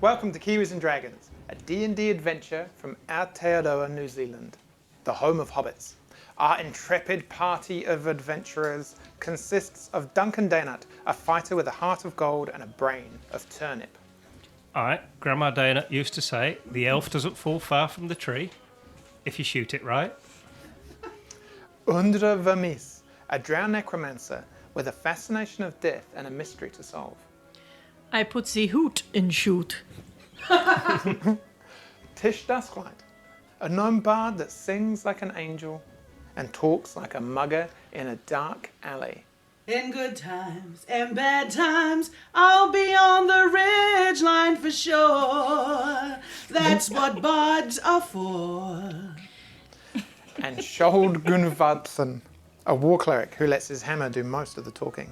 Welcome to Kiwis and Dragons, a D&D adventure from Aotearoa, New Zealand, the home of hobbits. Our intrepid party of adventurers consists of Duncan Daynut, a fighter with a heart of gold and a brain of turnip. Alright, Grandma Daynut used to say, the elf doesn't fall far from the tree, if you shoot it right. Undra Vermis, a drow necromancer with a fascination of death and a mystery to solve. I put the hoot in shoot. Tish Dusklight, a gnome bard that sings like an angel and talks like a mugger in a dark alley. In good times and bad times, I'll be on the ridge line for sure. That's what bards are for. And Skjold Gunvardsson, a war cleric who lets his hammer do most of the talking.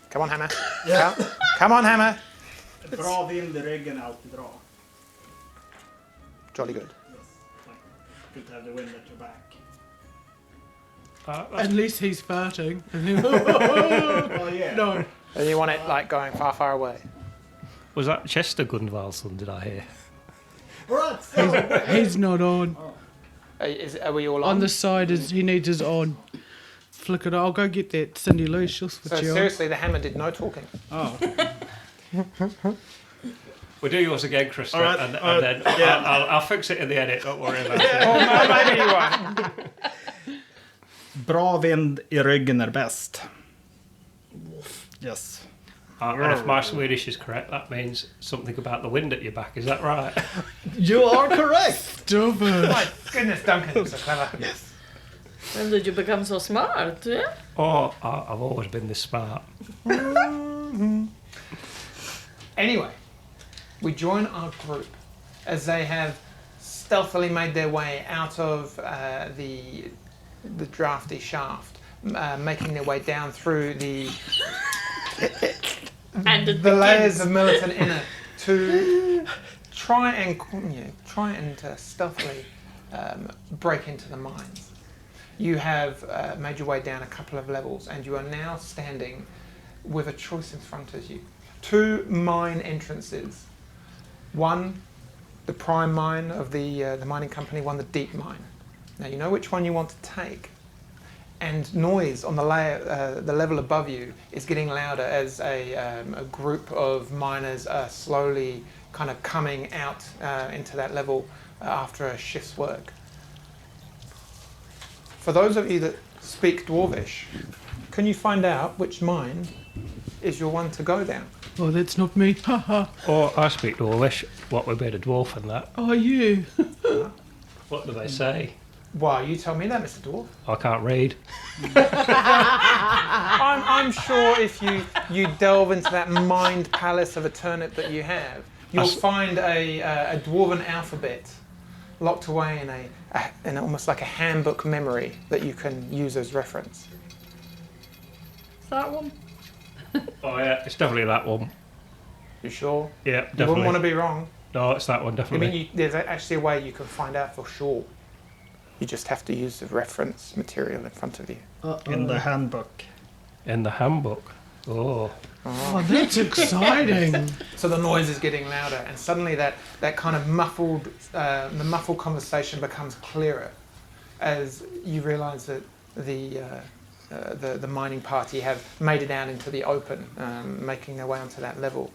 Come on, Hammer. Yeah. Come on, Hammer. Bra vind i ryggen är alltid bra. Jolly good. Yes. Good to have the wind at your back. At least he's farting. Oh yeah. No. And you want it like going far, far away. Was that Chester Gunvalson, did I hear? Right, so He's not on. Are we all on? On the side, he needs his on. Flick it. I'll go get that Cindy Lou. She'll switch So you on. seriously, the hammer did no talking. Oh. We'll do yours again, Krista, All right, and then yeah. I'll fix it in the edit, don't worry about it. Oh, no, maybe you won't. bra vind i ryggen är bäst. Yes. And if my Swedish is correct, that means something about the wind at your back, is that right? You are correct. Stupid. My goodness, Duncan, you're so clever. Yes. When did you become so smart? Yeah? Oh, I've always been this smart. Anyway, we join our group as they have stealthily made their way out of the drafty shaft, making their way down through the layers of militant inner to try and stealthily break into the mines. You have made your way down a couple of levels, and you are now standing with a choice in front of you. Two mine entrances. One, the prime mine of the mining company, one, the deep mine. Now you know which one you want to take. And noise on the level above you is getting louder as a group of miners are slowly kind of coming out into that level after a shift's work. For those of you that speak Dwarvish, can you find out which mine is your one to go down? Oh, that's not me. Haha. Or I speak Dwarvish, what would be a dwarf in that? Oh, you. What do they say? Why, you tell me that, Mr. Dwarf. I can't read. I'm sure if you delve into that mind palace of a turnip that you have, you'll find a dwarven alphabet locked away in almost like a handbook memory that you can use as reference. That one? Oh yeah, it's definitely that one. You sure? Yeah, You definitely. wouldn't want to be wrong. No, it's that one, I definitely. mean, there's actually a way you can find out for sure. You just have to use the reference material in front of you. In the handbook. In the handbook. Oh. Oh, that's exciting. So the noise is getting louder, and suddenly that kind of muffled conversation becomes clearer as you realise that the mining party have made it out into the open, making their way onto that level.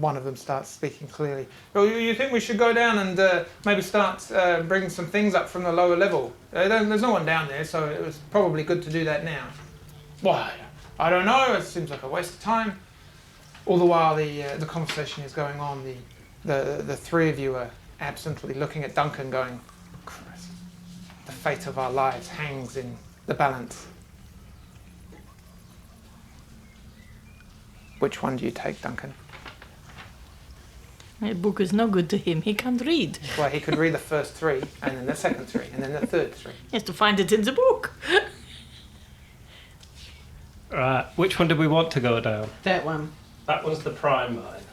One of them starts speaking clearly. Oh, you think we should go down and maybe start bringing some things up from the lower level? There's no one down there, so it was probably good to do that now. Why? I don't know. It seems like a waste of time. All the while the conversation is going on, the three of you are absently looking at Duncan, going, "Christ, the fate of our lives hangs in the balance." Which one do you take, Duncan? My book is no good to him. He can't read. Well, he could read the first three, and then the second three, and then the third three. He has to find it in the book. Right, which one did we want to go down? That one. That one's the prime mine.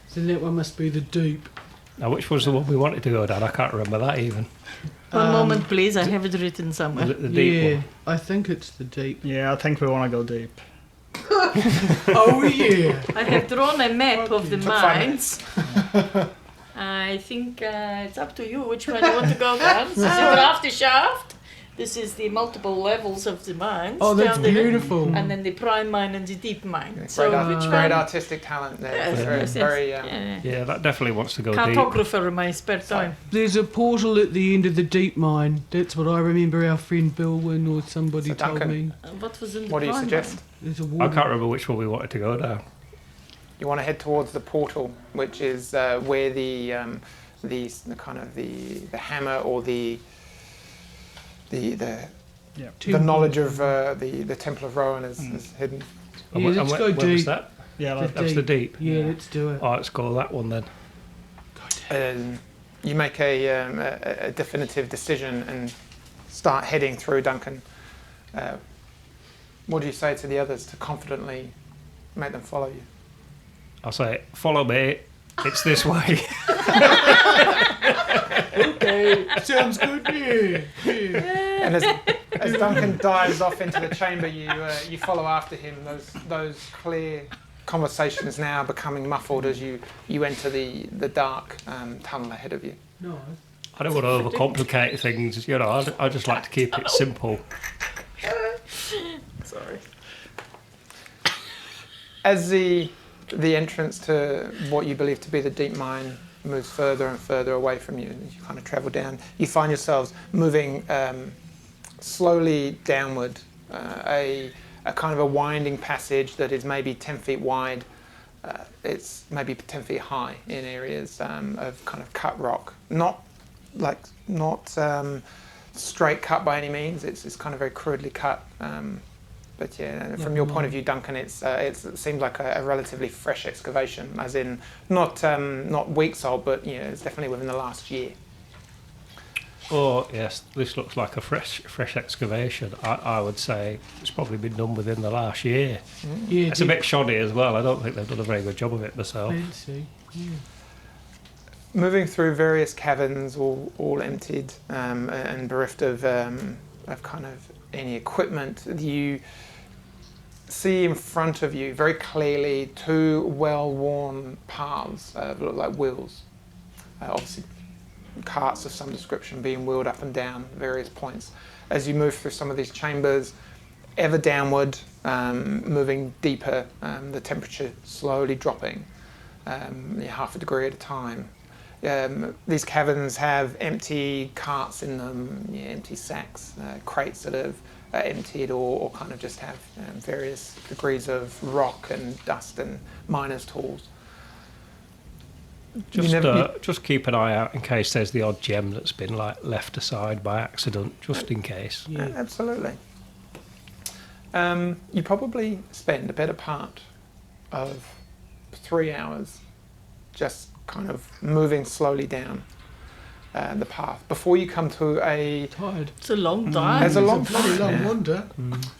So that one must be the deep. Now, which was the one we wanted to go down? I can't remember that even. One moment, please. I have it written Was somewhere. it the deep Yeah, one? I think it's the deep. Yeah, I think we want to go deep. Oh yeah. I have drawn a map of the Took 5 mines. I think it's up to you which one you want to go down. This is the drafty shaft. This is the multiple levels of the mines. Oh, that's down there. beautiful. And then the prime mine and the deep mine. Great, So which great one? artistic talent there. Yes, very, yes, very, yes. Yeah, that definitely wants to go deep. Cartographer in my spare time. There's a portal at the end of the deep mine. That's what I remember our friend Bilwin or somebody So told Duncan, me. What was in the What do you prime suggest? mine? There's a I water. can't remember which one we wanted to go down. You want to head towards the portal, which is where the kind of the hammer or the knowledge of the Temple of Rowan is hidden. And Yeah, wh- let's and go where was deep. that? Yeah, That was the deep. Yeah, let's do it. Oh, let's go that one then. You make a definitive decision and start heading through, Duncan. What do you say to the others to confidently make them follow you? I'll say, follow me. It's this way. Okay, sounds good. Yeah. And as Duncan dives off into the chamber, you follow after him. Those clear conversations now becoming muffled as you enter the dark tunnel ahead of you. Nice. I don't want to overcomplicate things, you know. I just like to keep it simple. Sorry. As the entrance to what you believe to be the deep mine moves further and further away from you, as you kind of travel down, you find yourselves moving slowly downward, a kind of a winding passage that is maybe 10 feet wide. It's maybe 10 feet high in areas of kind of cut rock. Not straight cut by any means. It's kind of very crudely cut. But yeah, from your point of view, Duncan, it seems like a relatively fresh excavation, as in not weeks old, but it's definitely within the last year. Oh, yes, this looks like a fresh excavation. I would say it's probably been done within the last year. Yeah, It's a bit shoddy as well. I don't think they've done a very good job of it myself. fancy. Yeah. Moving through various caverns, all emptied and bereft of kind of any equipment, you see in front of you very clearly 2 well-worn paths that look like wheels. Obviously, carts of some description being wheeled up and down various points. As you move through some of these chambers, ever downward, moving deeper, the temperature slowly dropping, half a degree at a time. These caverns have empty carts in them, empty sacks, crates that have emptied or kind of just have various degrees of rock and dust and miners' tools. Just keep an eye out in case there's the odd gem that's been left aside by accident, just in case. Yeah. Absolutely. You probably spend a better part of 3 hours just kind of moving slowly down the path before you come to a. Tired. It's a long time. There's a long Bloody time. long Yeah.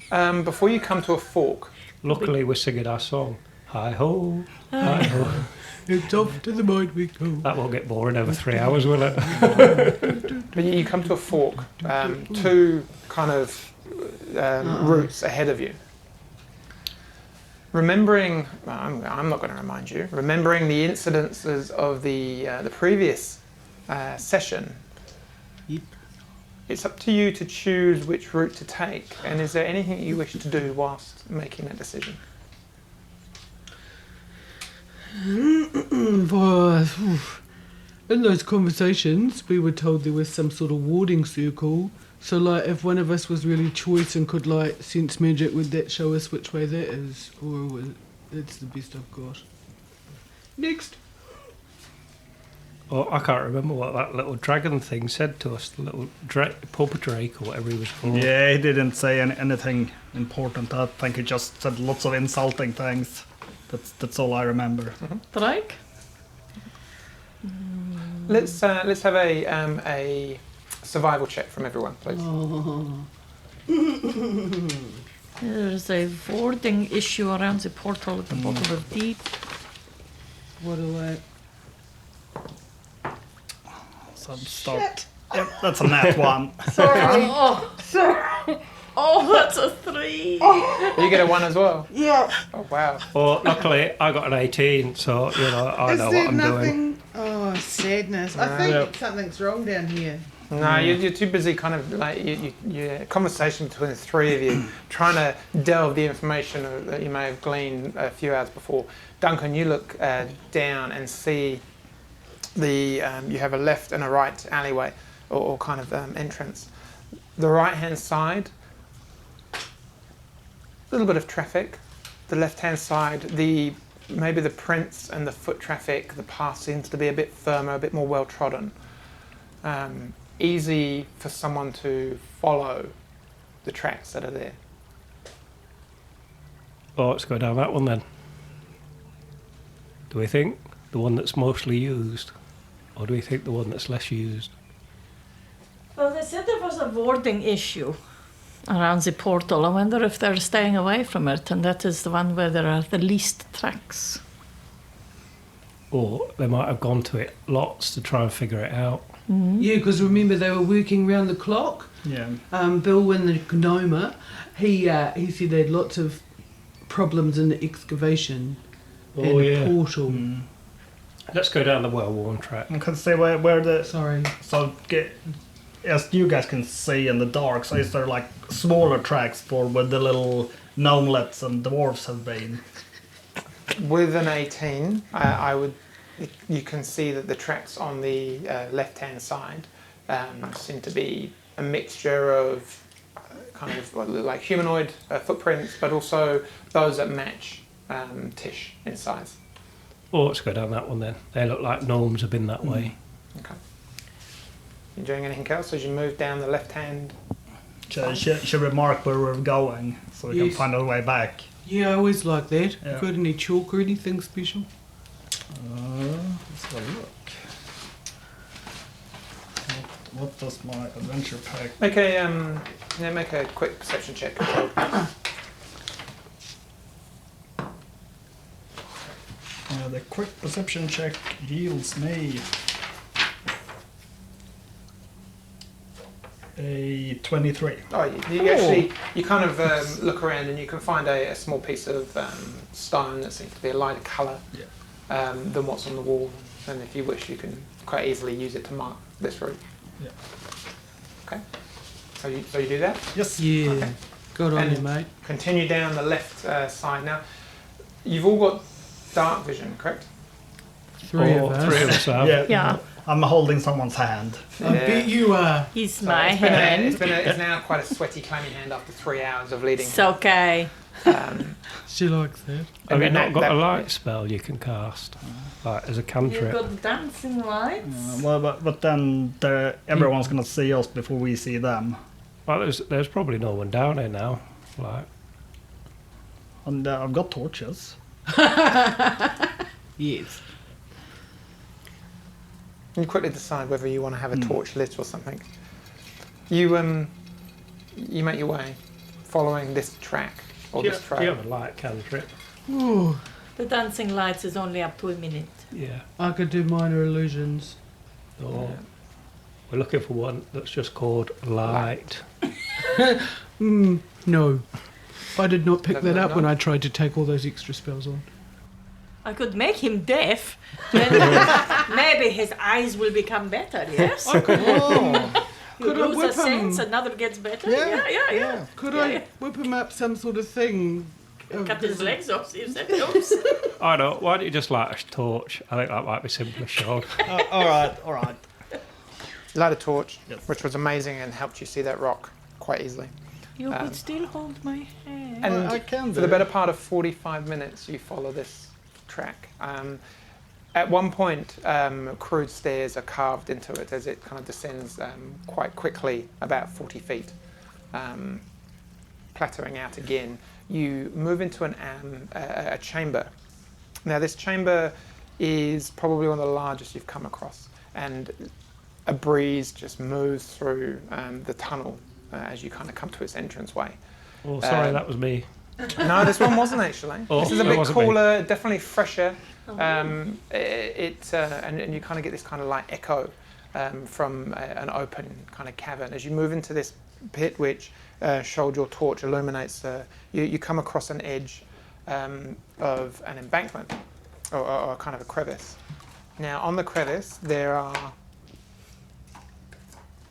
wander. Before you come to a fork, Luckily, we're singing our song. Hi ho, hi ho. It's off to the mine we go. That won't get boring over 3 hours, will it? but you come to a fork, 2 kind of routes ahead of you. Remembering, I'm not going to remind you. Remembering the incidences of the previous session. Yep. It's up to you to choose which route to take. And is there anything you wish to do whilst making that decision? In those conversations, we were told there was some sort of warding circle. So, like, if one of us was really choice and could, like, sense magic, would that show us which way that is? Or was that's the best I've got. Next. Oh, I can't remember what that little dragon thing said to us. The little pub drake or whatever he was called. Yeah, he didn't say anything important. I think he just said lots of insulting things. That's all I remember. Strike? Let's have a survival check from everyone, please. Oh. There's a warding issue around the portal at the bottom of deep. What do I... So start. Yep, that's a nat 1. Sorry. Oh, sorry. Oh, that's a 3. You get a 1 as well. Yeah. Oh wow. Well, luckily I got an 18, so you know I know what I'm doing. Oh, sadness. I think something's wrong down here. No, you're too busy kind of like you conversation between the three of you, trying to delve the information that you may have gleaned a few hours before. Duncan, you look down and see you have a left and a right alleyway or kind of entrance. The right-hand side, a little bit of traffic. The left-hand side, maybe the prints and the foot traffic, the path seems to be a bit firmer, a bit more well-trodden. Easy for someone to follow the tracks that are there. Well, let's go down that one then. Do we think the one that's mostly used, or do we think the one that's less used? Well, they said there was a warding issue around the portal. I wonder if they're staying away from it, and that is the one where there are the least tracks. Or they might have gone to it lots to try and figure it out. Yeah, because remember they were working round the clock. Yeah. Bill and the Gnoma, he said they had lots of problems in the excavation and the portal. Let's go down the well-worn track. I can see where the Sorry. as you guys can see in the dark, so is there like smaller tracks for where the little gnomelets and dwarves have been? With an 18, you can see that the tracks on the left-hand side seem to be a mixture of kind of like humanoid footprints, but also those that match Tish in size. Oh, let's go down that one then. They look like gnomes have been that way. Okay. You doing anything else as you move down the left-hand? Should we mark where we're going so we can find our way back? Yeah, I always like that. Yeah. Got any chalk or anything special? Let's have a look. What does my adventure pack? Make a quick perception check. The quick perception check yields me a 23. Oh, you actually kind of look around and you can find a small piece of stone that seems to be a lighter colour than what's on the wall. And if you wish, you can quite easily use it to mark this route. Yeah. Okay. So you do that? Yes. Yeah. Okay. Good on And you, mate. Continue down the left side now. You've all got dark vision, correct? Three of us. Three of us have. Yeah. I'm holding someone's hand. I bet you are. He's So my hand. it's now quite a sweaty, clammy hand after 3 hours of leading. It's okay. She likes that. Have you And not got that- a light spell you can cast? Like as a You've cantrip? got dancing lights. But then everyone's gonna see us before we see them. Well, there's probably no one down here now. Like, And I've got torches. Yes. You quickly decide whether you want to have a torch lit or something. You make your way following this track or do this you trail. have a light cantrip? Ooh, The dancing lights is only up to a minute. Yeah. I could do minor illusions. Or we're looking for one that's just called light. No. I did not pick that up No? when I tried to take all those extra spells on. I could make him deaf. Then maybe his eyes will become better, yes? Oh, You Could I lose a whip sense, him? another gets better. Yeah. Could Yeah, I yeah. whip him up some sort of thing? Cut his legs off, see if that helps. I know. Why don't you just light a torch? I think that might be simpler, Sean. All right. Light a torch, Yes. which was amazing and helped you see that rock quite easily. You could still hold my hand. And I can for the better part of 45 minutes, you follow this track. At one point, crude stairs are carved into it as it kind of descends quite quickly, about 40 feet, plateauing out again. You move into a chamber. Now, this chamber is probably one of the largest you've come across, and a breeze just moves through the tunnel as you kind of come to its entranceway. Oh, sorry, Um, that was me. No, this one wasn't actually. Oh, this is a that bit wasn't me. cooler, definitely fresher. And you kind of get this kind of like echo from an open kind of cavern. As you move into this pit, which Shold, your torch illuminates. You come across an edge of an embankment, or kind of a crevice. Now, on the crevice, there are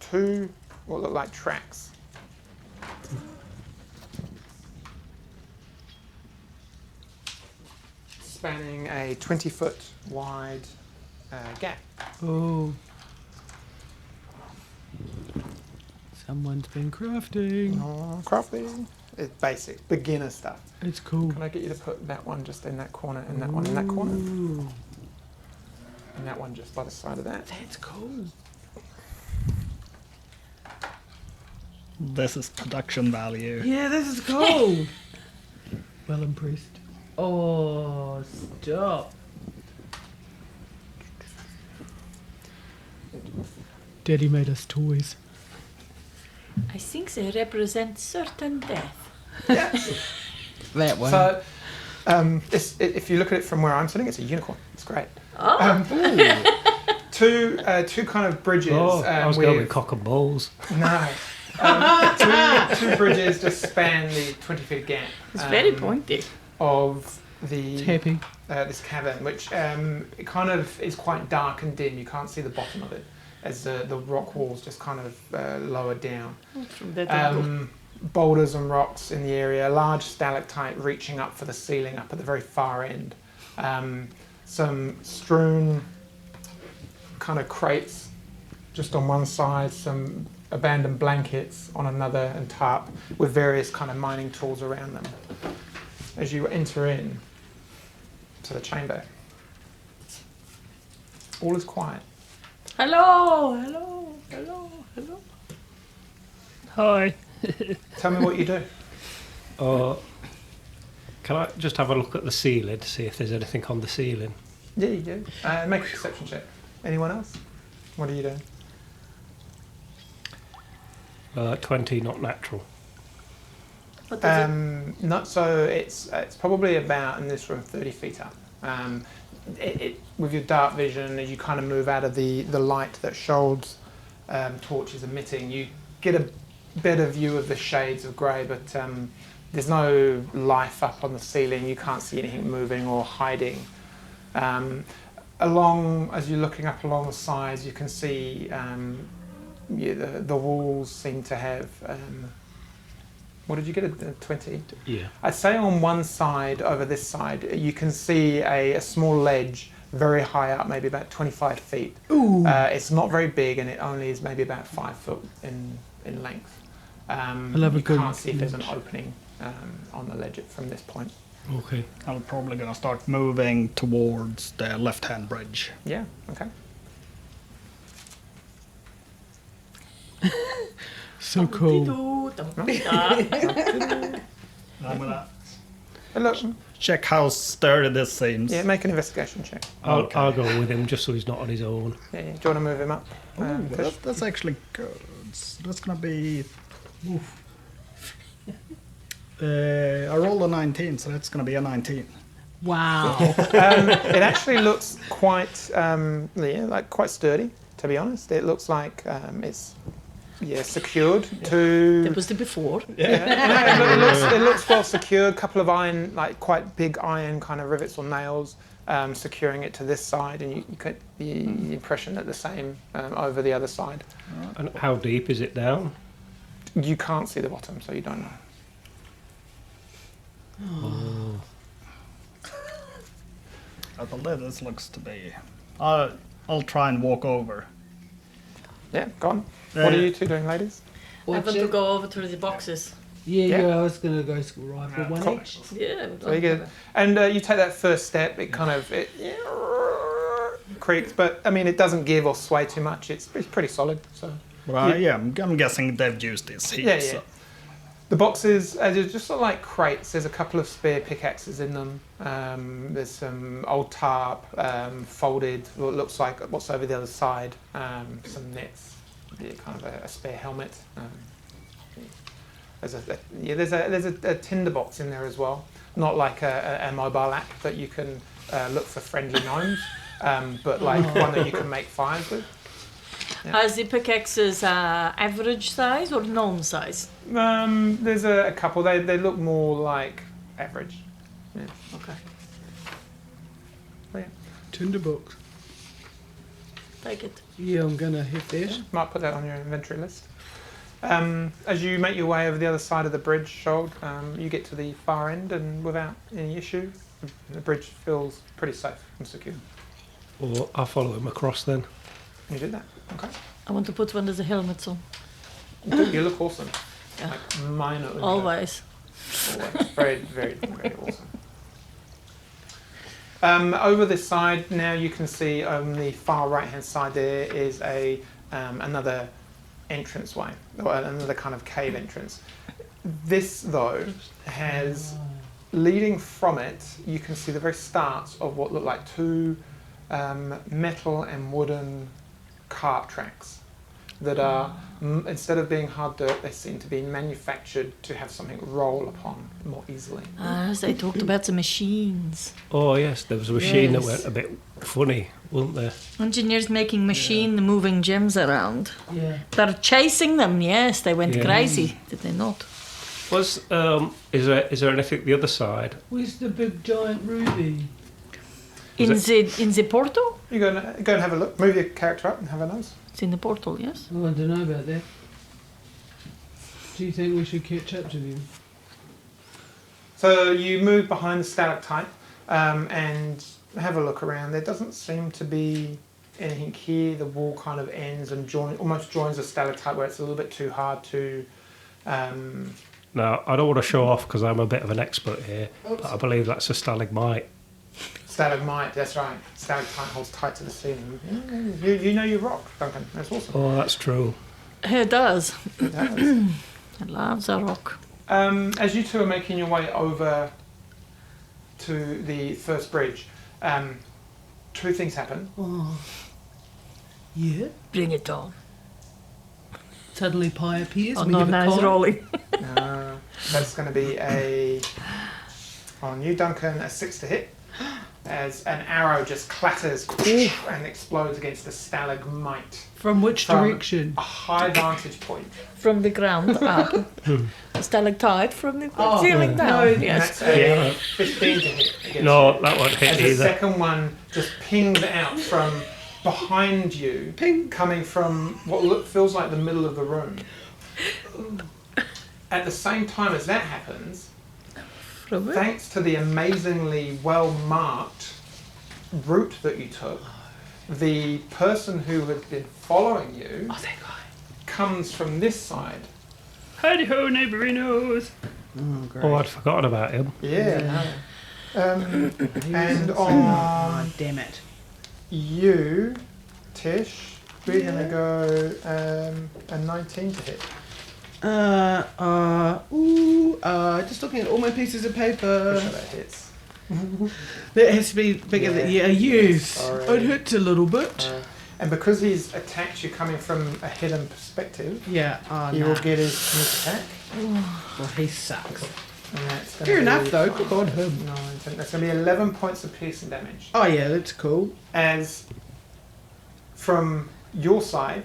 two what look like tracks. Spanning a 20-foot wide gap. Oh. Someone's been crafting. Oh, crafting. It's basic, beginner stuff. It's cool. Can I get you to put that one just in that corner, and that one in that corner, Ooh, and that one just by the side of that? that's cool. This is production value. Yeah, this is cool. Well impressed. Oh, stop. Daddy made us toys. I think they represent certain death. That one. So, if you look at it from where I'm sitting, it's a unicorn. It's great. Oh, Two kind of bridges. Oh, I was going with with cock and balls. no. Two bridges just span the 20-foot gap. it's very pointy. Of It's the happy. this cavern, which it kind of is quite dark and dim. You can't see the bottom of it as the rock walls just kind of lower down. From that angle. Boulders and rocks in the area, a large stalactite reaching up for the ceiling up at the very far end. Some strewn kind of crates just on one side, some abandoned blankets on another, and tarp with various kind of mining tools around them. As you enter in to the chamber, all is quiet. Hello, hello, hello, hello. Hi. Tell me what you do. Can I just have a look at the ceiling to see if there's anything on the ceiling? Yeah, you do. Make a perception check. Anyone else? What are you doing? 20, not natural. What does it? Not so. It's probably about in this room 30 feet up. With your dark vision, as you kind of move out of the light that Shold's torch is emitting, you get a better view of the shades of grey, but there's no life up on the ceiling. You can't see anything moving or hiding. As you're looking up along the sides, you can see the walls seem to have. What did you get? A 20? Yeah. I'd say on one side, over this side, you can see a small ledge very high up, maybe about 25 feet. Ooh. It's not very big, and it only is maybe about 5 foot in length. love a you good can't see if there's an ledge. opening on the ledge from this point. Okay. I'm probably gonna start moving towards the left-hand bridge. Yeah, okay. So cool. I'm gonna Look, check how sturdy this seems. yeah, make an investigation check. I'll go with him just so he's not on his own. Yeah, yeah. Do you want to move him up? Ooh, Fish? that's actually good. That's gonna be. I rolled a 19, so that's gonna be a 19. Wow. It actually looks quite, quite sturdy. To be honest, it looks like it's secured to. That was the before. It looks well secured. Couple of iron, like quite big iron kind of rivets or nails, securing it to this side, and you get the impression that the same over the other side. And how deep is it down? You can't see the bottom, so you don't know. I believe this looks to be. I'll try and walk over. Yeah, go on. What are you two doing, ladies? I want to go over to the boxes. Yeah, Yeah. I was gonna go school rifle one Cool. each. Yeah. So you get, and you take that first step. It kind of creaks, but I mean it doesn't give or sway too much. It's pretty solid. So Well, I'm guessing they've used this here. yeah. So. The boxes, they're just sort of like crates. There's a couple of spare pickaxes in them. There's some old tarp, folded, what looks like what's over the other side. Some nets, kind of a spare helmet. There's a tinderbox in there as well. Not like a mobile app that you can look for friendly gnomes, but like one that you can make fires with. Yeah. Are the pickaxes average size or gnome size? There's a couple. They look more like average. Okay. Tinderbox. Take it. Yeah, I'm gonna hit that. Might put that on your inventory list. As you make your way over the other side of the bridge, Shold, you get to the far end, and without any issue, the bridge feels pretty safe and secure. Or I'll follow him across then. You did that. Okay. I want to put one of the helmets on. You look awesome. Yeah. Like minor. Always. Always. Very, very, very awesome. Over this side now, you can see on the far right-hand side there is a another entranceway, or another kind of cave entrance. This though has, leading from it, you can see the very start of what look like two metal and wooden cart tracks that are, instead of being hard dirt, they seem to be manufactured to have something roll upon more easily. They talked about the machines. Oh yes, there was a machine that Yes. went a bit funny, wasn't there? Engineers making machine moving gems around. Yeah. They're chasing them, yes, they went Yeah. crazy, did they not? Was is there anything the other side? Where's the big giant ruby? In Is the portal? You go and have a look. Move your character up and have a nose. It's in the portal, yes. Oh, I don't know about that. Do you think we should catch up to them? So you move behind the stalactite and have a look around. There doesn't seem to be anything here. The wall kind of ends and almost joins the stalactite where it's a little bit too hard to. Now I don't want to show off because I'm a bit of an expert here, but I believe that's a stalagmite. Stalagmite, that's right. Stalactite holds tight to the ceiling. You know your rock, Duncan. That's awesome. Oh, that's true. It does. It does. It loves a rock. As you two are making your way over to the first bridge, two things happen. Oh. Yeah? Bring it on. Suddenly Pie appears. Oh we no, give a now it's call. rolling. That's going to be on you, Duncan, a 6 to hit. As an arrow just clatters and explodes against the stalagmite. From which From direction? A high vantage point. From the ground up. A stalactite from the Oh, ceiling no, down. And Yes. that's a Yeah. 15 to hit against No, you. that won't hit As the either. second one just pings out from behind you, Ping. coming from what feels like the middle of the room. At the same time as that happens, From it. thanks to the amazingly well-marked route that you took, the person who had been following you Oh, that guy. comes from this side. Howdy ho, neighborinos. Oh, great. Oh, I'd forgotten about him. Yeah. And Oh, on damn it. you, Tish, we're going to go a 19 to hit. Just looking at all my pieces of paper. Which that hits. That has to be bigger than, Yeah. yes. Sorry. It hurts a little bit. And because he's attacked you coming from a hidden perspective, Yeah, oh, he no. will get his sneak attack. Well, he sucks. And that's gonna Fair be enough, though. Good on him. 9, 10. That's going to be 11 points of piercing damage. Oh, yeah, that's cool. As from your side,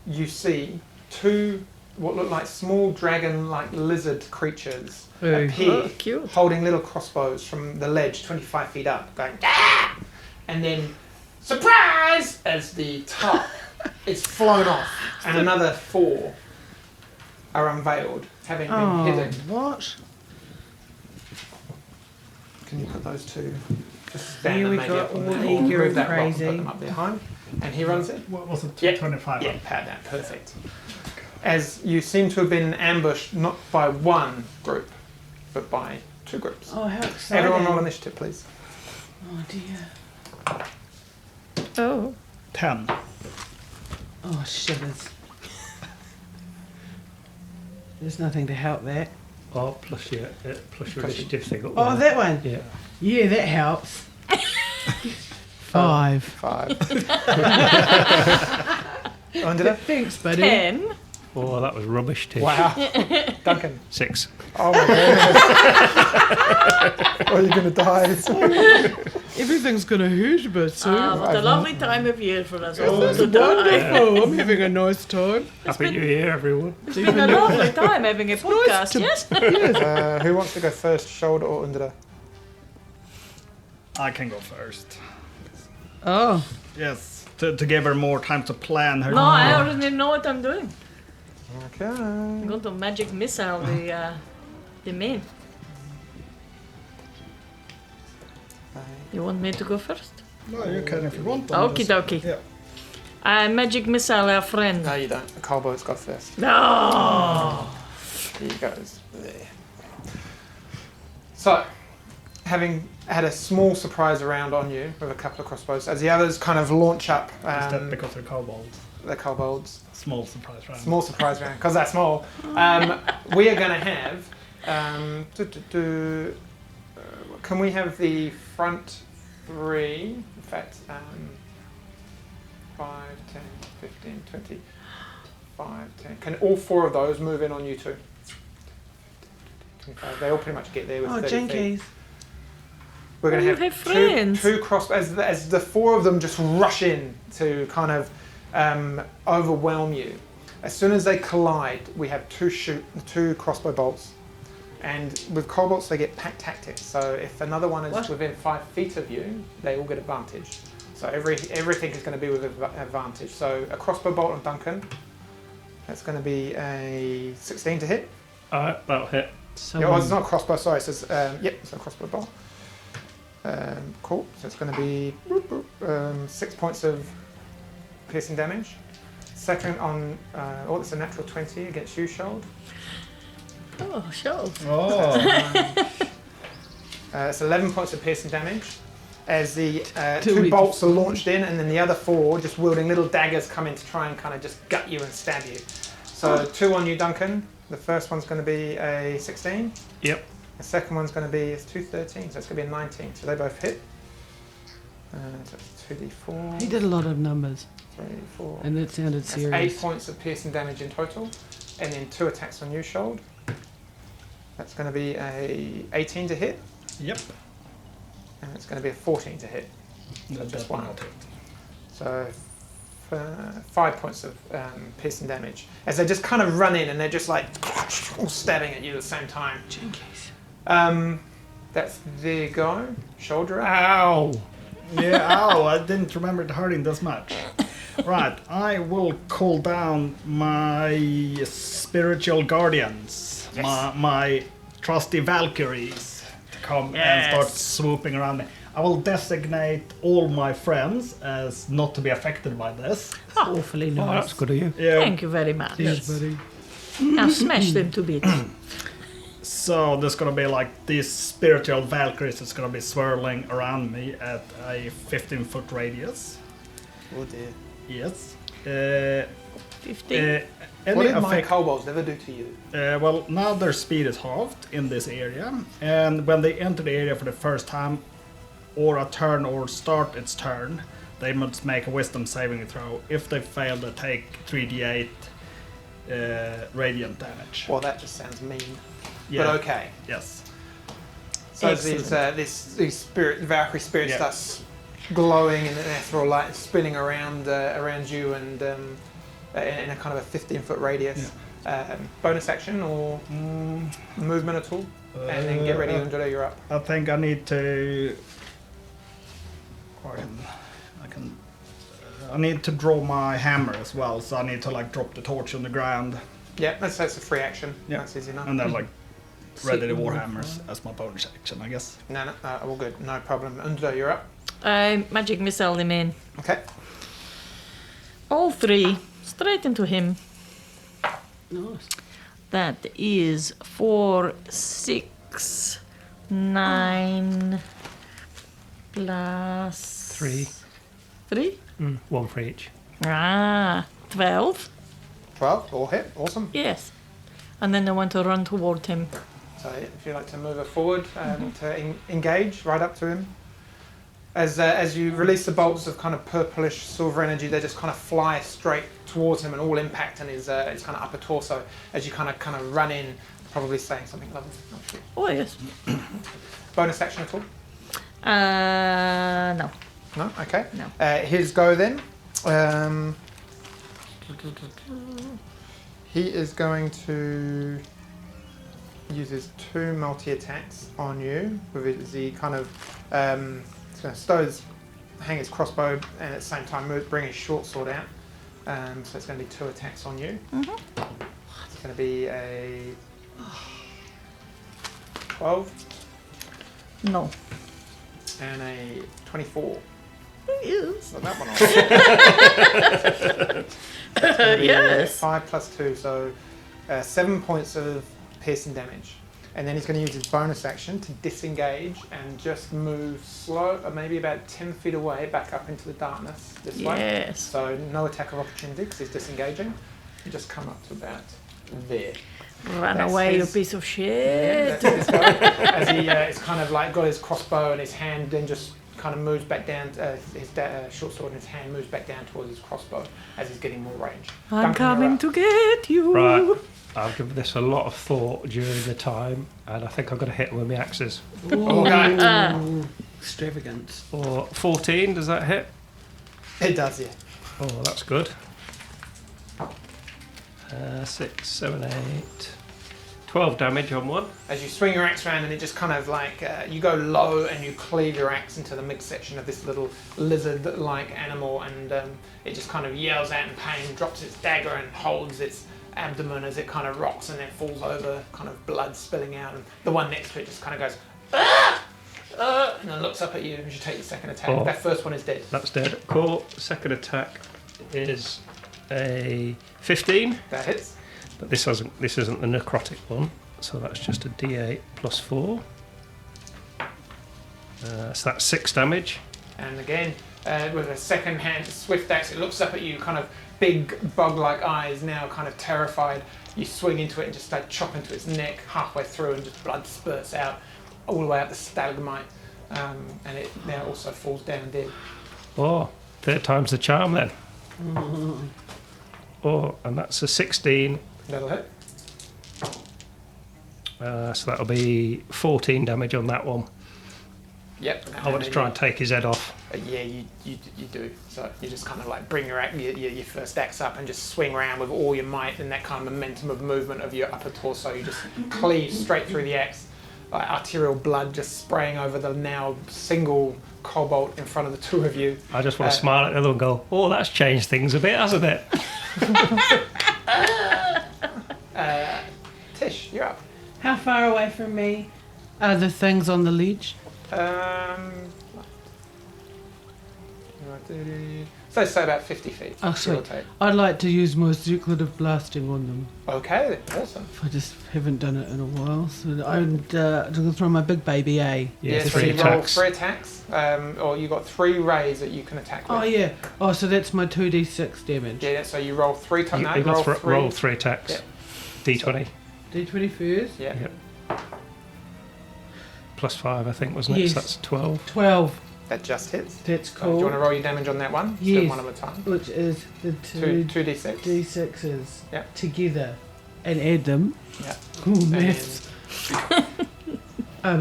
you see two what look like small dragon-like lizard creatures Hey. appear, Oh, cute. holding little crossbows from the ledge 25 feet up, going, "Ah!" And then, surprise, as the top is flown off, and another 4 are unveiled, having been Oh, hidden. what? Can you put those two? Just stand Here them we maybe go, up on all that, or eager move and that rock and crazy. put them up behind. And he runs it. What was it? Yep. 25. Yeah, pad that, perfect. As you seem to have been ambushed not by one group, but by 2 groups. Oh, how exciting. Everyone roll initiative, please. Oh, dear. Oh. 10. Oh, shivers. There's nothing to help that. Oh, plus your initiative thing up Oh, there. that one? Yeah. Yeah, that helps. 5. 5. Angela? Thanks, buddy. 10. Oh, that was rubbish, Tish. Wow. Duncan. 6. Oh my goodness. Oh, you're going to die. Everything's gonna hurt a bit soon. What a lovely time of year for us all to die. Wonderful. I'm having a nice time. Happy New Year, everyone. It's been a lovely time having a podcast, yes? Who wants to go first, Shoulder or Undra? I can go first. Oh, Yes, to give her more time to plan her. No, I already know what I'm doing. Okay. I'm going to magic missile the main. You want me to go first? No, you can if you want. Okie dokie. Yeah. Magic missile our friend. No, you don't. The Colbo's got first. No! He goes there. So, having had a small surprise around on you with a couple of crossbows, as the others kind of launch up Is that because they're kobolds? the kobolds. Small surprise round. Small surprise round, because they're small. We are going to have... can we have the front 3? In fact, 5, 10, 15, 20, 5, 10. Can all 4 of those move in on you two? 25. They all pretty much get there with 30 feet. Jinkies. We're going Oh, to you have have friends. two cross as the 4 of them just rush in to kind of overwhelm you. As soon as they collide, we have 2 crossbow bolts, and with kobolds they get pack tactics. So if another one is within 5 feet of you, they all get advantage. So everything is going to be with advantage. So a crossbow bolt on Duncan. That's going to be a 16 to hit. Alright, that'll hit. Yeah, well, it's not a crossbow, sorry, it says, yep, it's a crossbow bolt. Cool, so it's going to be 6 points of piercing damage. Second on, it's a natural 20 against you, Shold. Oh, sure. Oh. It's 11 points of piercing damage. As the Till 2 we- bolts are launched in, and then the other 4, just wielding little daggers, come in to try and kind of just gut you and stab you. So 2 on you, Duncan. The first one's going to be a 16. Yep. The second one's going to be 2 13, so it's going to be a 19. So they both hit. So it's 2d4. he did a lot of numbers, 3, 4. and that sounded That's serious. 8 points of piercing damage in total, and then 2 attacks on you, Shold. That's going to be a 18 to hit, Yep. and it's going to be a 14 to hit. That's just one. one. So 5 points of piercing damage as they just kind of run in and they're just like all stabbing at you at the same time. Jinkies. That's their go. Shoulder. Ow! Yeah, ow, I didn't remember it hurting this much. Right, I will call down my spiritual guardians, Yes. my trusty Valkyries, to come Yes. and start swooping around me. I will designate all my friends as not to be affected by this. Awfully Oh, nice. that's good of you. Yeah. Thank you very much. Cheers, buddy. Now smash them to bits. So there's gonna be like these spiritual Valkyries that's gonna be swirling around me at a 15-foot radius. Oh dear. Yes. 15. Any What did my effect? kobolds never do to you? Well, now their speed is halved in this area, and when they enter the area for the first time, or a turn or start its turn, they must make a wisdom saving throw. If they fail, they take 3d8 radiant damage. Well, that just sounds mean. Yeah. But okay. Yes. So Excellent. these Valkyrie spirits Yeah. starts glowing and their ethereal light spinning around you and in a kind of a 15-foot radius. Bonus action or movement at all, and then get ready, Undra, you're up. I think I need to. I need to draw my hammer as well, so I need to like drop the torch on the ground Yeah, that's a free action. Yeah. That's easy enough. and then like ready the warhammers as my bonus action, I guess. No, all good, no problem. Undra, you're up. Magic missile them in. Okay. All 3 straight into him. Nice. That is 4, 6, 9 plus 3. 3? 1 for each. 12. 12, all hit, awesome. Yes. And then I want to run toward him. So if you'd like to move her forward to engage right up to him. As you release the bolts of kind of purplish silver energy, they just kind of fly straight towards him and all impact on his kind of upper torso as you kind of run in, probably saying something lovely. Not sure. Oh, yes. Bonus action at all? No. No? Okay. No. His go then. He is going to use his 2 multi-attacks on you with the kind of he's going to hang his crossbow and at the same time bring his short sword out. So it's going to be 2 attacks on you. Mhm. It's going to be a 12 No. and a 24. Yes. Not that one. Yes. 5 plus 2, so 7 points of piercing damage. And then he's going to use his bonus action to disengage and just move slow, maybe about 10 feet away, back up into the darkness this way. Yes. So no attack of opportunity because he's disengaging. You just come up to about there. Run That's away, his- you piece of shit. That's his go. As he is kind of like got his crossbow in his hand, then just kind of moves back down. His short sword in his hand moves back down towards his crossbow as he's getting more range. I'm Duncan, you're coming up. to get you. Right. I've given this a lot of thought during the time, and I think I'm going to hit him with my axes. Ooh, extravagance. Or 14, does that hit? It does, yeah. Oh, that's good. 6, 7, 8, 12 damage on one. As you swing your axe around and it just kind of like, you go low and you cleave your axe into the midsection of this little lizard-like animal, and it just kind of yells out in pain, drops its dagger and holds its abdomen as it kind of rocks and then falls over, kind of blood spilling out, and the one next to it just kind of goes, "Ah! And then looks up at you as you take your second attack. Oh. That first one is dead. That's dead. Cool. Second attack is a 15, That hits. but this isn't the necrotic one, so that's just a D8 plus 4. So that's 6 damage. And again, with a second hand swift axe, it looks up at you, kind of big bug-like eyes, now kind of terrified. You swing into it and just start chopping to its neck halfway through, and just blood spurts out all the way up the stalagmite, and it now also falls down dead. Oh, third time's the charm then. Oh, and that's a 16. That'll hit. So that'll be 14 damage on that one. Yep. I want to try and take his head off. Yeah, you do. So you just kind of like bring your first axe up and just swing around with all your might, and that kind of momentum of movement of your upper torso. You just cleave straight through the axe, like arterial blood just spraying over the now single cobalt in front of the two of you. I just want to smile at the other and go, oh, that's changed things a bit, hasn't it? Tish, you're up. How far away from me are the things on the ledge? So say about 50 feet. Oh, give or sweet. take. I'd like to use my circulative blasting on them. Okay, awesome. I just haven't done it in a while. So I'm to throw my big baby, eh? Yeah, so 3 you roll attacks. 3 attacks, or you got 3 rays that you can attack with. Oh, yeah. Oh, so that's my 2d6 damage. Yeah, so you roll 3 times. You roll got 3. roll 3 attacks. Yeah. D20. D20 first. Yeah. Yep. Plus 5, I think, wasn't it? Yes. So that's 12. 12. That just hits. That's So do you want to cool. roll your damage on that one? Just Yes. one at a time. Which is the 2 two 2d6. d6s Yeah. together and add them. Yeah. Ooh, maths.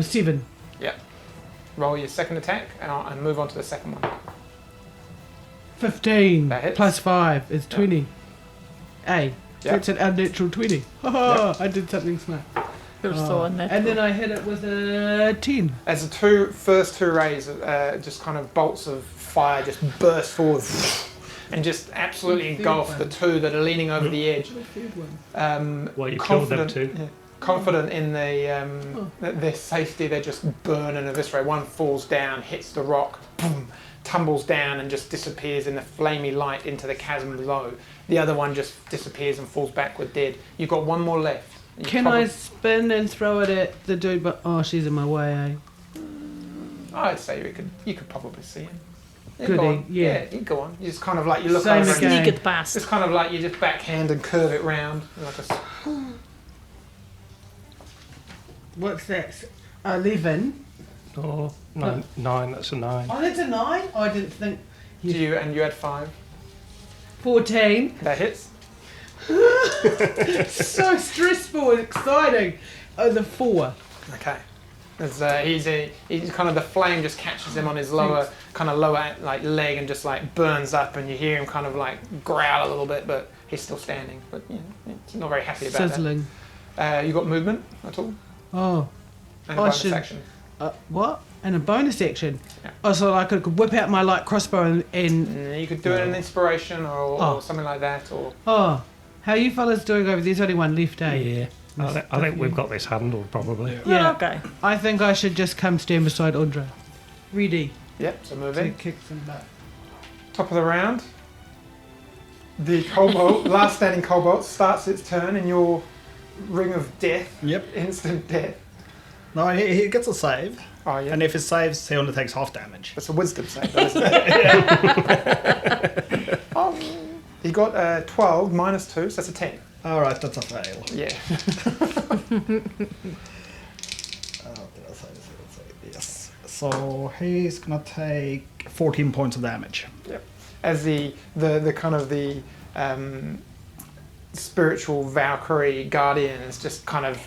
7. Roll your second attack and move on to the second one. 15 That hits. plus 5 is 20. A. Yeah. That's an unnatural 20. Ha I did something smart. You're so unnatural. And then I hit it with a 10. As the first two rays, just kind of bolts of fire just burst forward and just absolutely engulf the two that are leaning over the edge. The third one. Well, you killed them Confident- too. yeah, confident in their safety, they just burn and eviscerate. One falls down, hits the rock, boom, tumbles down and just disappears in the flamey light into the chasm below. The other one just disappears and falls backward dead. You've got one more left. You Can I spin and throw it at the dude? But she's in my way, eh? I'd say you could probably see him. Yeah, Could go he? on. Yeah. You go on. You just kind of like you look Same over again. and Sneak it past. it's kind of like you just backhand and curve it round. Like What's that? 11 Oh, nine. That's a 9. Oh, that's a 9? Oh, I didn't think. You had 5. 14. That hits. So stressful and exciting. Oh, the 4. Okay. As he's kind of, the flame just catches him on his lower like leg and just like burns up, and you hear him kind of like growl a little bit, but he's still standing. But you know, he's not very happy about Sizzling. that. You got movement at all? Oh. And a I bonus should- action. What? And a bonus action. Yeah. Oh, so I could whip out my light crossbow and And you could do it in inspiration or something like that, or oh, how are you fellas doing over? There's only one left, eh? Yeah. I think we've got this handled, probably. Yeah. Okay. I think I should just come stand beside Audra. Ready yep. So move to in. kick some butt. Top of the round. The cobalt, last standing cobalt, starts its turn in your ring of death. Yep. Instant death. No, he gets a save. Oh yeah. And if he saves, he only takes half damage. It's a wisdom save, though, isn't it? Oh, he got 12 minus 2, so that's a 10. Alright, that's a fail. Yeah. Yes. So he's gonna take 14 points of damage. Yep. As the kind of the spiritual Valkyrie guardians just kind of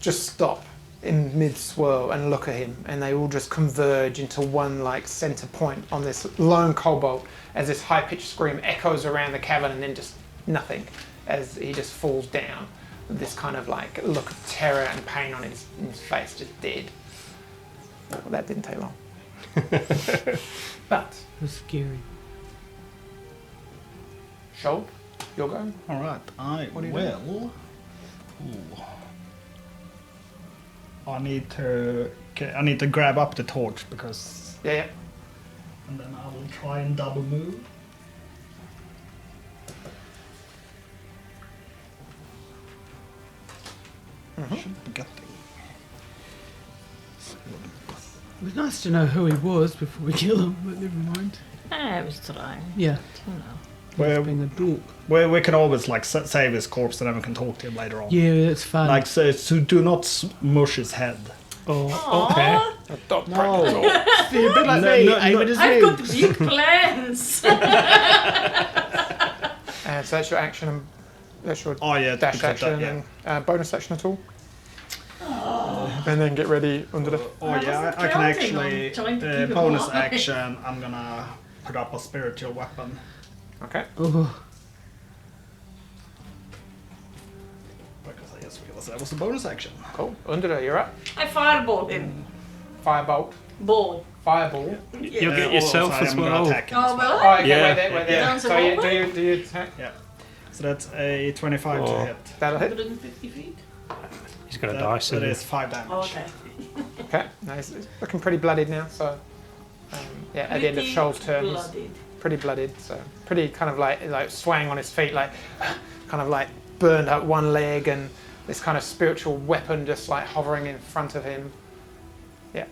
stop in mid swirl and look at him, and they all just converge into one like center point on this lone cobalt as this high pitched scream echoes around the cavern, and then just nothing as he just falls down with this kind of like look of terror and pain on his face, just dead. Well, that didn't take long. But It was scary. Shoal, you're going. Alright, I What do you will. Ooh. I need to grab up the torch because, Yeah. and then I will try and double move. Should be getting. It was nice to know who he was before we kill him, but never mind. I was trying. Yeah, You know. Where being a dork. we can always like save his corpse and then we can talk to him later on. Yeah, that's fun. Like so do not smush his head. Oh, okay. Dog No. See, a bit like No, me, no, aim no. at his I've got legs. big plans. So that's your action, and that's your Oh yeah, dash because action, that, yeah. and bonus action at all. And then get ready under the. Oh I yeah, wasn't I can counting actually on trying to keep him bonus alive. action. I'm gonna put up a spiritual weapon. Okay. Oh, Because I just realized that was a bonus action. Cool. Under you're up. I fireball him. Firebolt. Ball. Fireball. You'll get yourself also, as I'm gonna well. attack him Oh, as well. well. Oh, okay, Yeah. wait there. Down So the you, hallway? do you attack? Yeah. So that's a 25 to Oh. hit. That'll hit. 150 feet. He's going to That, die that soon. is 5 damage. Oh, okay. Okay. Nice. It's looking pretty bloodied now. So yeah, at the end of Pretty Shoal's turn, he's bloodied. pretty bloodied. So pretty kind of like swaying on his feet, like kind of like burned up one leg, and this kind of spiritual weapon just like hovering in front of him. Yeah.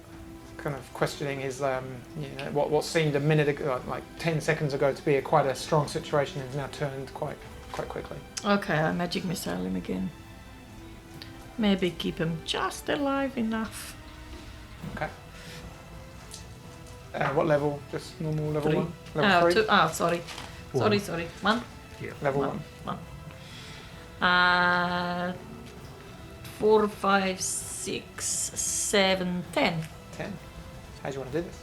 Kind of questioning his, what seemed a minute ago, like 10 seconds ago, to be quite a strong situation has now turned quite quickly. Okay, I magic missile him again. Maybe keep him just alive enough. Okay. What level? Just normal level 3. 1? Level 3? Sorry. One. Sorry. 1? Level One. 1. 4, 5, 6, 7, 10. 10. How do you want to do this?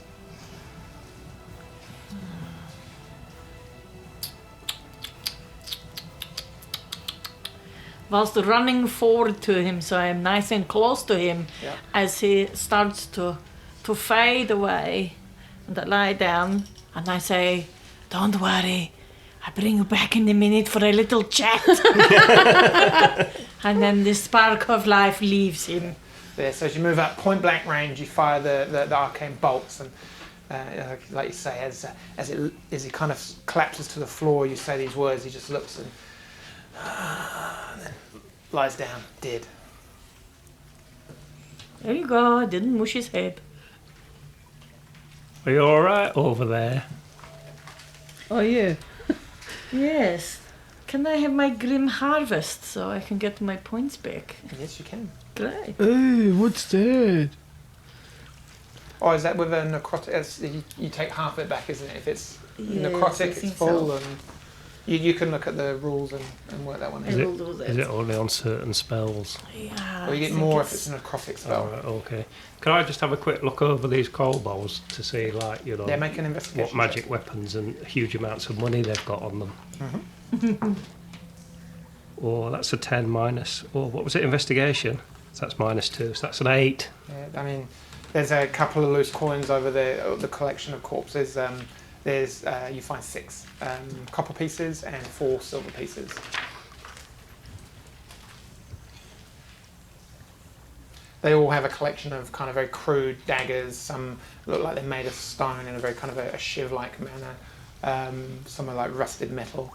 Whilst running forward to him, so I am nice and close to him Yeah. as he starts to fade away. And I lie down and I say, "Don't worry, I'll bring you back in a minute for a little chat." And then the spark of life leaves him. There. So as you move up point blank range, you fire the arcane bolts, and like you say, as he kind of collapses to the floor, you say these words. He just looks and then lies down, dead. There you go, I didn't mush his head. Are you alright over there? oh yeah. Yes. Can I have my grim harvest so I can get my points back? Yes, you can. Great. Oh, what's that? Or is that with a necrotic? You take half of it back, isn't it? If it's Yes, I necrotic, it's think full, so. and you can look at the rules and work that one I out. will do that. Is it only on certain spells? Yeah, Or you I get think more if it's a necrotic spell. Alright, okay. Can I just have a quick look over these kobolds to see, like, you know, Yeah, make an investigation. what magic weapons and huge amounts of money they've got on them? Mhm. Oh, that's a 10 minus. Oh, what was it? Investigation. So that's -2. So that's an 8. Yeah, I mean, there's a couple of loose coins over there. The collection of corpses. There's you find 6 copper pieces and 4 silver pieces. They all have a collection of kind of very crude daggers. Some look like they're made of stone in a very kind of a shiv-like manner. Some are like rusted metal.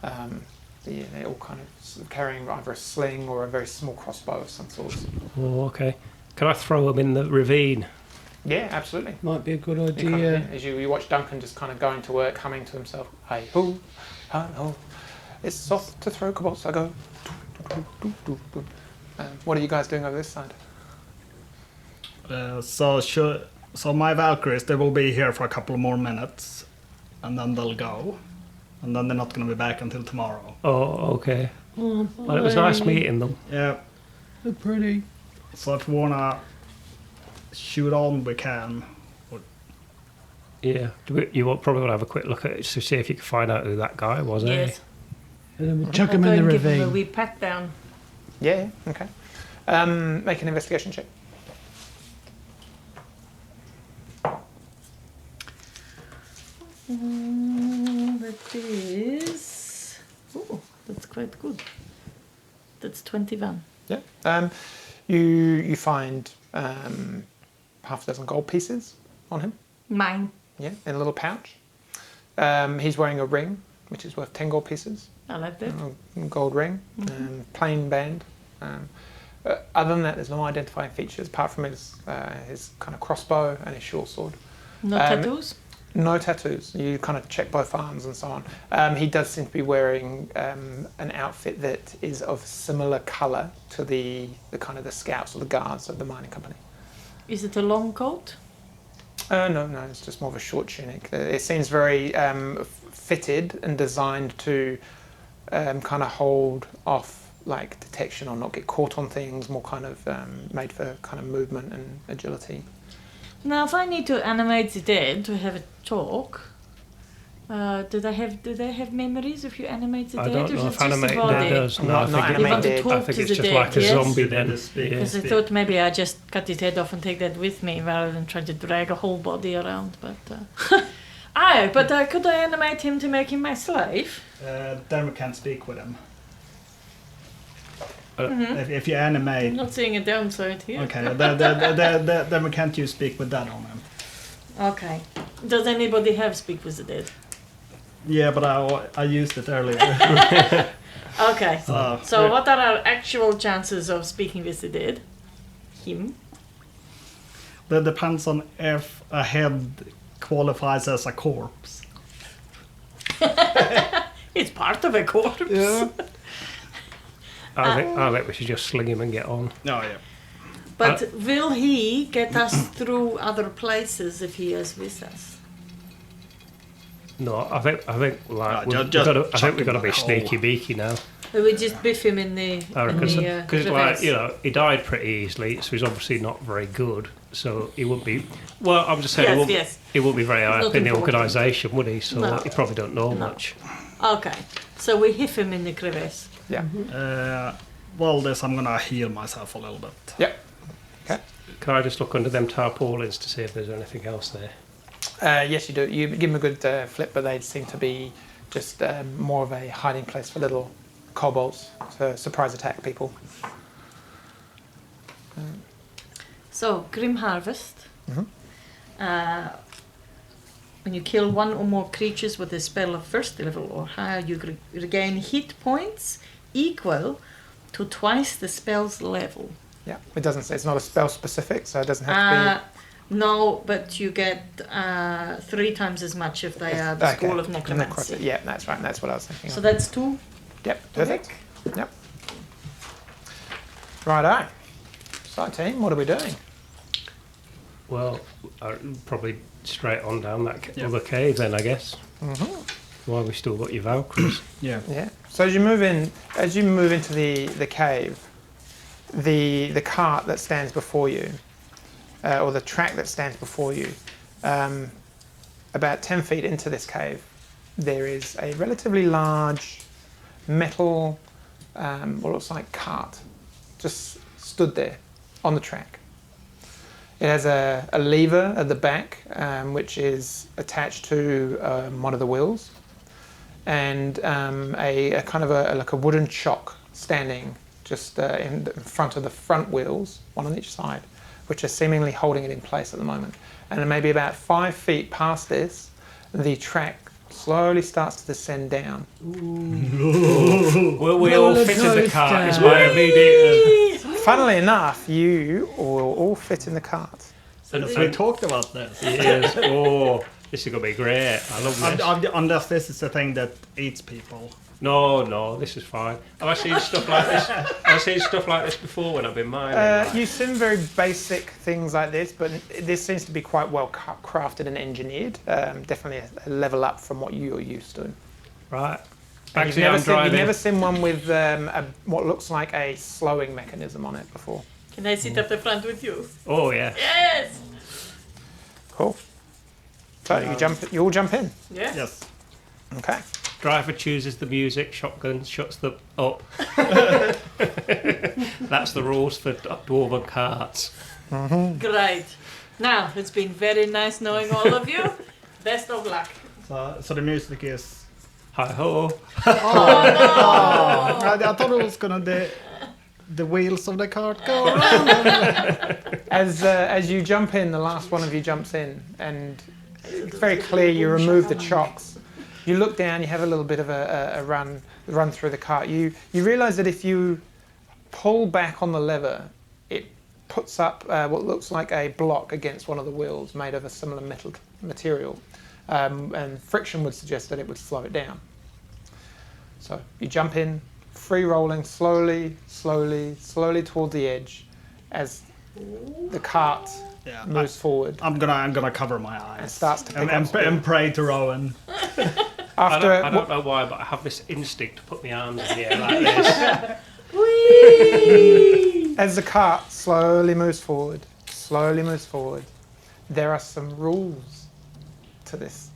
Yeah, they're all kind of sort of carrying either a sling or a very small crossbow of some sort. Oh, okay. Can I throw them in the ravine? Yeah, absolutely. Might be a good You kind of, idea. as you watch Duncan just kind of going to work, humming to himself, "Hey ho, hi ho, it's soft to throw kobolds I go." What are you guys doing over this side? So my Valkyries, they will be here for a couple more minutes, and then they'll go, and then they're not going to be back until tomorrow. Oh, okay. Oh, Well, it was nice meeting them. Yeah. they're pretty. So if we wanna shoot on, we can. Yeah. You will probably want to have a quick look at it to see if you can find out who that guy was, eh? Yes. And then we'll chuck I'll them go in the and give him a ravine. wee pat down. Yeah, okay. Make an investigation check. That is. Oh, that's quite good. That's 21. Yeah. You find half a dozen gold pieces on him. Mine. Yeah, in a little pouch. He's wearing a ring, which is worth 10 gold pieces. I like that. A gold ring, plain band. Other than that, there's no identifying features apart from his kind of crossbow and his short sword. No tattoos? No tattoos. You kind of check both arms and so on. He does seem to be wearing an outfit that is of similar colour to the kind of the scouts or the guards of the mining company. Is it a long coat? No, it's just more of a short tunic. It seems very fitted and designed to kind of hold off like detection or not get caught on things, more kind of made for kind of movement and agility. Now, if I need to animate the dead to have a talk, do they have memories if you animate the I dead? don't or know is if it just the animate body? does. No, Not I think, animate You want to dead. talk I think to it's the just dead, like a yes? zombie They then. just speak. Yeah. Because I thought maybe I just cut his head off and take that with me rather than trying to drag a whole body around. But could I animate him to make him my slave? Then we can't speak with him. Mm-hmm. If you I'm animate, not seeing a downside here. okay, then we can't use speak with that on him. Okay. Does anybody have speak with the dead? Yeah, but I used it earlier. Okay. So, So what are our actual chances of speaking with the dead? Him. that depends on if a head qualifies as a corpse. It's part of a corpse. Yeah. I think we should just sling him and get on. Oh yeah. But will he get us through other places if he is with us? No, I think like No, we've just got to, I chuck think we've got to him be in the sneaky hole. beaky now. Or we just biff him in the I reckon so. Because crevasse? like you know, he died pretty easily, so he's obviously not very good. So he wouldn't be. Well, I'm just saying, Yes, he wouldn't be very high It's up not in the important. organisation, would he? So No. he probably don't know No. much. Okay. So we hiff him in the crevasse. Yeah. Well, this I'm gonna heal myself a little bit. Yep. Okay. Can I just look under them tarpaulins to see if there's anything else there? Yes, you do. You give them a good flip, but they seem to be just more of a hiding place for little kobolds to surprise attack people. So, Grim Harvest. Mhm. When you kill one or more creatures with a spell of first level or higher, you regain hit points equal to twice the spell's level. Yeah, it doesn't say it's not a spell specific, so it doesn't have No, but you get 3 times as much if to they be. are the School of Necromancy. Yeah, that's right. That's what I was thinking. So of. that's 2. Yep, perfect. Yep. Righto. So, team, what are we doing? Well, probably straight on down that Yeah. other cave then, I guess. Mm-hmm. Why we still got your Valkyries? Yeah. Yeah. So as you move into the cave, the cart that stands before you, or the track that stands before you, about 10 feet into this cave, there is a relatively large metal, what looks like cart, just stood there on the track. It has a lever at the back, which is attached to one of the wheels, and a kind of like a wooden chock standing just in front of the front wheels, one on each side, which are seemingly holding it in place at the moment. And then maybe about 5 feet past this, the track slowly starts to descend down. Will we all fit in the cart? Is my immediate. Funnily enough, you will all fit in the cart. We talked about this. Yes. Oh, this is gonna be great. I love this. Unless this is the thing that eats people. No, this is fine. Have I seen stuff like this? Have I seen stuff like this before when I've been mining? You've seen very basic things like this, but this seems to be quite well crafted and engineered. Definitely a level up from what you're used to. Right. And Actually, I'm you've driving. never seen one with what looks like a slowing mechanism on it before. Can I sit up the front with you? Oh yeah. Yes. Cool. So you all jump in. Yeah. Yes. Okay. Driver chooses the music. Shotgun shuts them up. That's the rules for dwarven carts. Great. Now it's been very nice knowing all of you. Best of luck. So the music is. Hi ho. I thought it was gonna the wheels of the cart go around. As you jump in, the last one of you jumps in, and it's very clear you remove the chocks. You look down, you have a little bit of a run through the cart. You realise that if you pull back on the lever, it puts up what looks like a block against one of the wheels made of a similar metal material, and friction would suggest that it would slow it down. So you jump in, free rolling slowly toward the edge as the cart Yeah, moves forward I'm gonna cover my eyes and starts to pick and, up and, speed. and pray to Rowan. I After don't know why, but I have this instinct to put my arms in the air like this. as the cart slowly moves forward, there are some rules to this.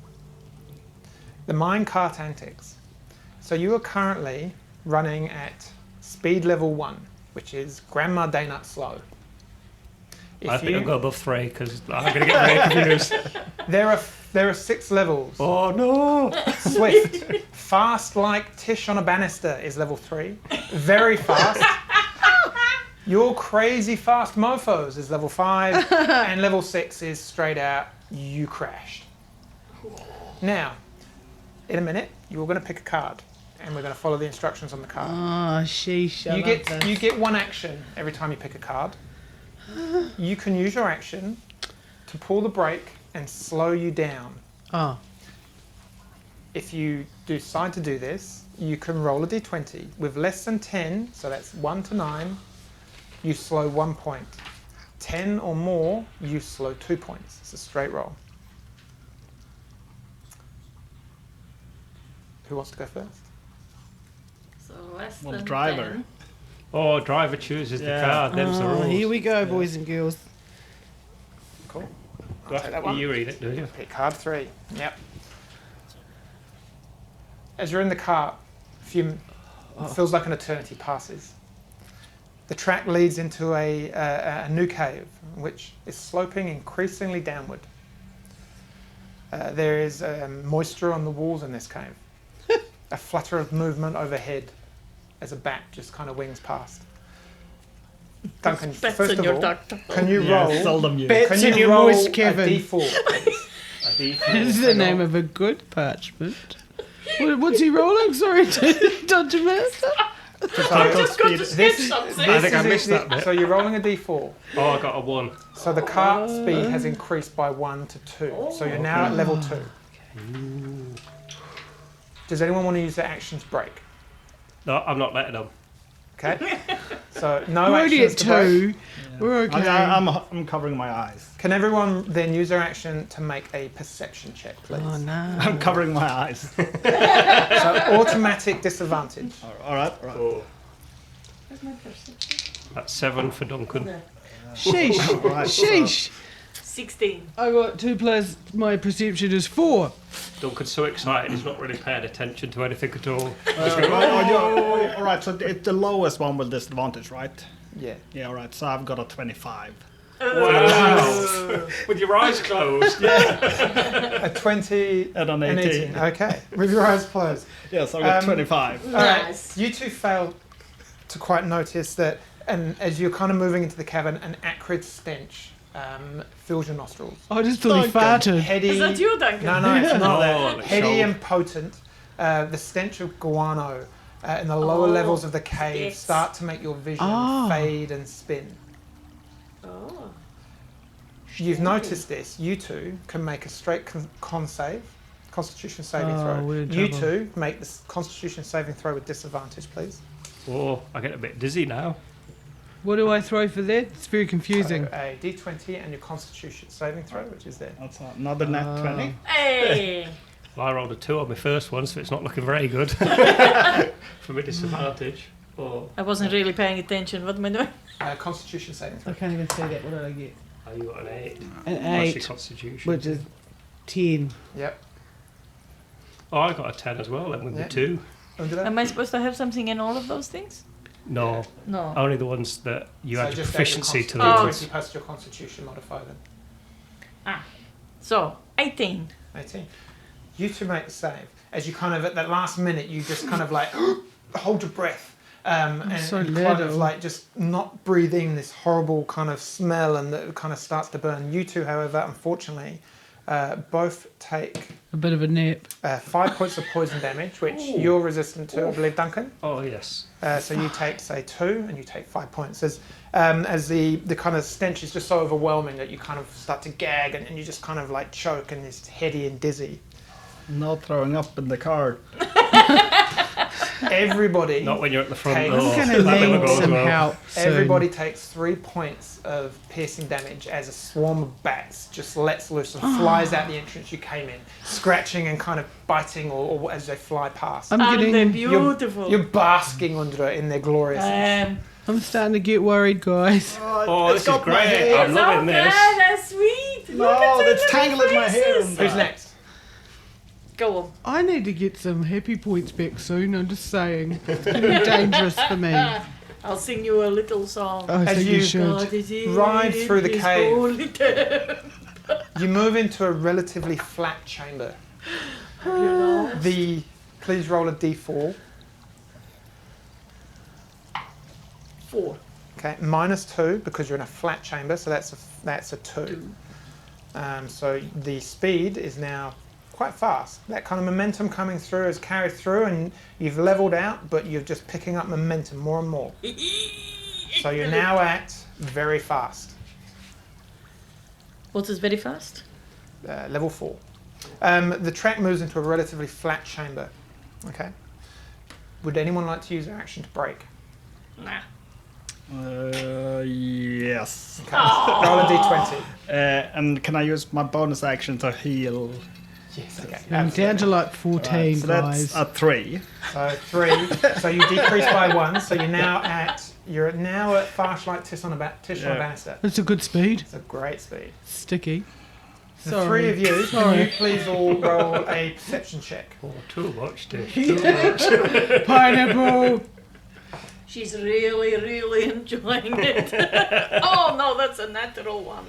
The mine cart antics. So you are currently running at speed level 1, which is Grandma Daynut slow. I think I'll go above 3 because I'm going to get very confused. There are 6 levels. Oh no! Swift. Fast like Tish on a banister is level 3. Very fast. Your crazy fast mofos is level 5. And level 6 is straight out, you crashed. Now, in a minute, you're going to pick a card. And we're going to follow the instructions on the card. Oh, sheesh. You get one action every time you pick a card. You can use your action to pull the brake and slow you down. Oh. If you decide to do this, you can roll a d20. With less than 10, so that's 1 to 9, you slow 1 point. 10 or more, you slow 2 points. It's a straight roll. Who wants to go first? So less Well, than driver. 10. Oh, driver chooses the Yeah. card. Them's the rules. Here we go, boys and girls. Cool. Do I- take that one. You read it, do you? Pick card 3. Yep. As you're in the car, it feels like an eternity passes. The track leads into a new cave, which is sloping increasingly downward. There is moisture on the walls in this cave. A flutter of movement overhead as a bat just kind of wings past. Duncan, Bets first on of your all, doctor. can you Yeah, roll? seldom used. Bet- Can Bets in you your roll moist a Kevin. d4, please? A D4. This is the name of a good parchment. What's he rolling? Sorry, Dungeon Master. I just got to skip This- something. I think I is missed it. that bit. So you're rolling a d4. Oh, I got a 1. So the cart speed has increased by 1 to 2. So you're now at level 2. Does anyone want to use their actions break? No, I'm not letting them. Okay. So no We're only actions at to break. 2. We're okay. I'm covering my eyes. Can everyone then use their action to make a perception check, please? Oh no. I'm covering my eyes. So automatic disadvantage. All right. Oh. That's 7 for Duncan. Sheesh. Right, so- Sheesh. 16. I got 2 plus my perception is 4. Duncan's so excited he's not really paying attention to anything at all. All right, so it's the lowest one with disadvantage, right? Yeah. Yeah, all right. So I've got a 25. Wow! With your eyes closed. A 20 And an and 18. 18. Okay. With your eyes closed. Yes, I've got Um, 25. All right. Nice. You two fail to quite notice that, and as you're kind of moving into the cavern, an acrid stench fills your nostrils. I just thought he Duncan. farted. Heady. Is that you, Duncan? No, it's not Oh, that. the Heady show. and potent. The stench of guano in the lower Oh, levels of the cave yes. start to make your vision Ah. fade and spin. Oh. You've noticed this. You two can make a straight con save, Constitution saving Oh, throw. we're in You trouble. two make this Constitution saving throw with disadvantage, please. Oh, I get a bit dizzy now. What do I throw for that? It's very confusing. So a D20 and your Constitution saving throw, which is there. That's another net 20. Hey. Well, I rolled a 2 on my first one, so it's not looking very good. For my disadvantage. Oh, I wasn't really paying attention. What am I doing? Constitution saving throw. I can't even say that. What did I get? oh, you got an 8. An That's your 8, constitution. which is 10. Yep. Oh, I got a 10 as well then with Yeah. the 2. Under that? Am I supposed to have something in all of those things? No, No. only the ones that you So had just add your proficiency to Oh. those. D20 plus your Constitution modifier then. So, 18. 18. You two make the save. As you kind of, at that last minute, you just kind of like hold your breath. And so kind of little. like just not breathing this horrible kind of smell and that kind of starts to burn. You two, however, unfortunately, both take A bit of a nap. 5 points of poison damage, which you're resistant to, I believe, Duncan. Oh, yes. So you take, say, 2, and you take 5 points. As the kind of stench is just so overwhelming that you kind of start to gag and you just kind of like choke and it's heady and dizzy. Not throwing up in the car. Everybody, Not when you're at the front Hey, door. I'm gonna That never need goes some well. help. soon. everybody takes 3 points of piercing damage as a swarm of bats just lets loose and flies out the entrance you came in, scratching and kind of biting or as they fly past. I'm Aren't they getting. beautiful? You're basking under it in their glorious. I'm starting to get worried, guys. Oh, this is got my great. hair. I'm loving this. That's sweet. Look at No, the that's little tangling my hair. faces. in Who's there. next? Go on. I need to get some happy points back soon. I'm just saying. It's getting dangerous for me. I'll sing you a little song. I As think you you should. God is in ride through the his cave. holy temple. You move into a relatively flat chamber. Please roll a d4. 4. Okay, -2 because you're in a flat chamber, so that's a 2. So the speed is now quite fast. That kind of momentum coming through is carried through, and you've leveled out, but you're just picking up momentum more and more. So you're now at very fast, What is very fast? level 4. The track moves into a relatively flat chamber. Okay. Would anyone like to use their action to break? Nah. Yes. Okay. Roll a d20. And can I use my bonus action to heal? Yes. Okay. I'm down to like 14, So guys. that's a 3. So 3. So you decrease by 1. So you're now at Farshlight Tish on a banister. That's a good speed. It's a great speed. Sticky. The Sorry. 3 of you, can Sorry. you please all roll a perception check? Oh, too much, Dish. Too much. Pineapple. She's really, really enjoying it. Oh no, that's a natural one.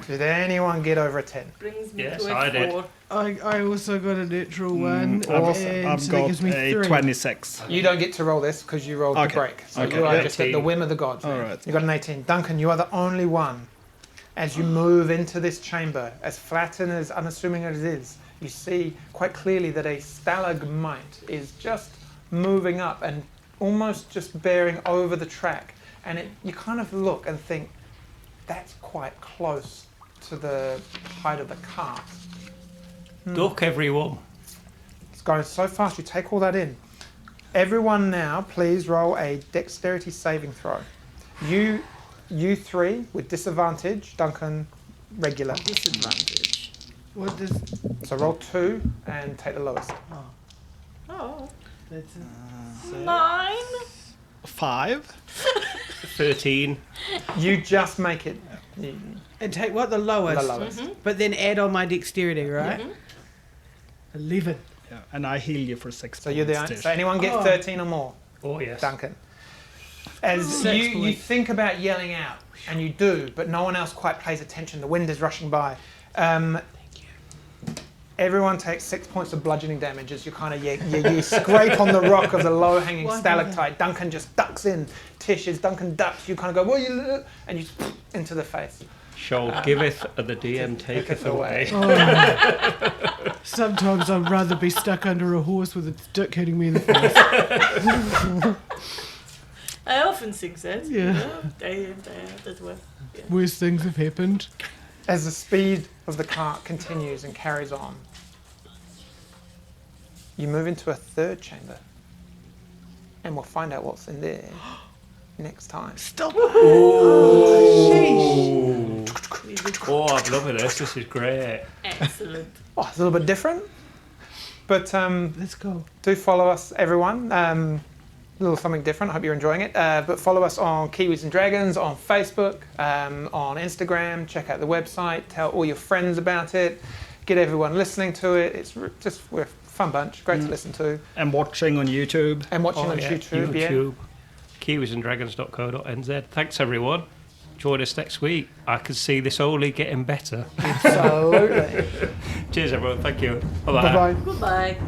Did anyone get over a 10? Brings me Yes, to I a did. 4. I also got a natural one. and I've so that got gives me a 3. 26. You don't get to roll this because you rolled the Okay. break. So Okay. you are just at 18. the whim of the gods. All right. You got an 18. Duncan, you are the only one. As you move into this chamber, as flat and as unassuming as it is, you see quite clearly that a stalagmite is just moving up and almost just bearing over the track. And you kind of look and think, that's quite close to the height of the cart. Duck, everyone. It's going so fast, you take all that in. Everyone now, please roll a dexterity saving throw. You three with disadvantage. Duncan, regular. Disadvantage. What does? So roll 2 and take the lowest. Oh, That's a, 9. 5. 13. You just make it. And take what? The lowest. The lowest. But then add on my dexterity, right? Mhm. 11. Yeah, and I heal you for 6 So you're the points. only. So anyone gets Oh. 13 or more. Oh, yes. Duncan. As Six you points. think about yelling out, and you do, but no one else quite pays attention. The wind is rushing by. Everyone takes 6 points of bludgeoning damage as you kind of you scrape on the rock of the low-hanging Why stalactite. Duncan just ducks in. Tish, as Duncan ducks, you kind of go, "What are you?" And you into the face. Show giveth and the DM taketh away. Sometimes I'd rather be stuck under a horse with a stick hitting me in the face. I often think that. Yeah. You know, day in, day out as well. Worse things have happened. As the speed of the cart continues and carries on, you move into a third chamber, and we'll find out what's in there next time. Stop. Oh, I'm loving this. This is great. Excellent. Oh, it's a little bit different, but Let's go. do follow us, everyone. A little something different. I hope you're enjoying it. But follow us on Kiwis and Dragons on Facebook, on Instagram. Check out the website. Tell all your friends about it. Get everyone listening to it. We're a fun bunch. Great to listen to. And watching on YouTube. And watching Oh, on yeah, YouTube. Yeah. YouTube. Kiwisanddragons.co.nz. Thanks, everyone. Join us next week. I can see this only getting better. Absolutely. Cheers, everyone. Thank you. Bye-bye. Bye bye. Goodbye.